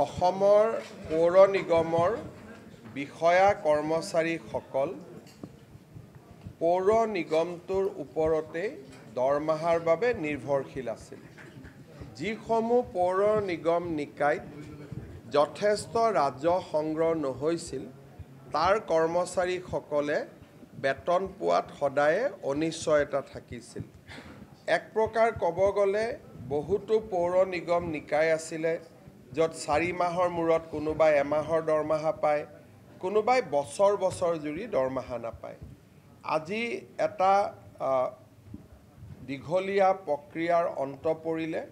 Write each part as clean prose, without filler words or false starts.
অসমৰ পৌৰ নিগমৰ বিষয়া কৰ্মচাৰীসকল পৌৰ নিগমটোৰ ওপৰতে দৰমহাৰ বাবে নিৰ্ভৰশীল আছিল। যিসমূহ পৌৰ নিগম নিকায়ত যথেষ্ট ৰাজহ সংগ্ৰহ নহৈছিল তাৰ কৰ্মচাৰীসকলে বেতন পোৱাত সদায়ে অনিশ্চয়তা থাকিছিল। এক প্ৰকাৰ ক'ব গ'লে বহুতো পৌৰ নিগম নিকায় আছিলে য'ত 4 মাহৰ মূৰত কোনোবাই এমাহৰ দৰমহা পায়, কোনোবাই বছৰ বছৰ জুৰি দৰমহা নাপায়। আজি এটা দীঘলীয়া প্ৰক্ৰিয়াৰ অন্ত পৰিলে।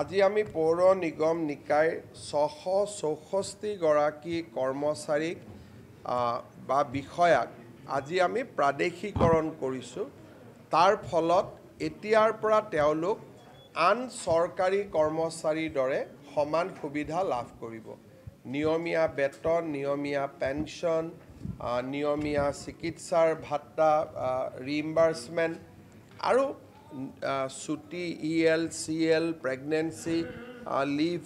আজি আমি পৌৰ নিগম নিকায় 664 গৰাকী কৰ্মচাৰীক বা বিষয়াক আজি আমি প্ৰাদেশিকৰণ কৰিছোঁ। তাৰ ফলত এতিয়াৰ পৰা তেওঁলোক আন চৰকাৰী কৰ্মচাৰীৰ দৰে সমান সুবিধা লাভ কৰিব। নিয়মীয়া বেতন, নিয়মীয়া পেঞ্চন, নিয়মীয়া চিকিৎসাৰ ভাত্তা, ৰিইম্বাৰ্সমেণ্ট আৰু ছুটি EL, CL, প্ৰেগনেন্সি লিভ,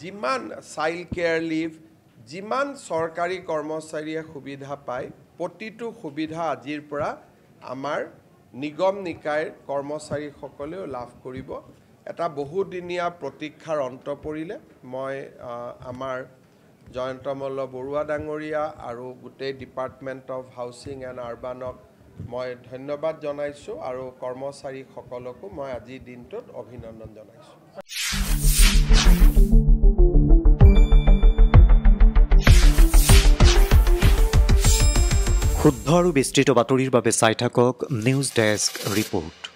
যিমান চাইল্ড কেয়াৰ লিভ, যিমান চৰকাৰী কৰ্মচাৰীয়ে সুবিধা পায় প্ৰতিটো সুবিধা আজিৰ পৰা আমাৰ নিগম নিকায়ৰ কৰ্মচাৰীসকলেও লাভ কৰিব। এটা বহুদিনীয়া প্ৰতীক্ষাৰ অন্ত পৰিলে। মই আমাৰ জয়ন্তমল্ল বৰুৱা ডাঙৰীয়া আৰু গোটেই ডিপাৰ্টমেণ্ট অফ হাউচিং এণ্ড আৰ্বানক মই ধন্যবাদ জনাইছোঁ আৰু কৰ্মচাৰীসকলকো মই আজিৰ দিনটোত অভিনন্দন জনাইছোঁ। শুদ্ধ আৰু বিস্তৃত বাতৰিৰ বাবে চাই থাকক নিউজ ডেস্ক ৰিপৰ্ট।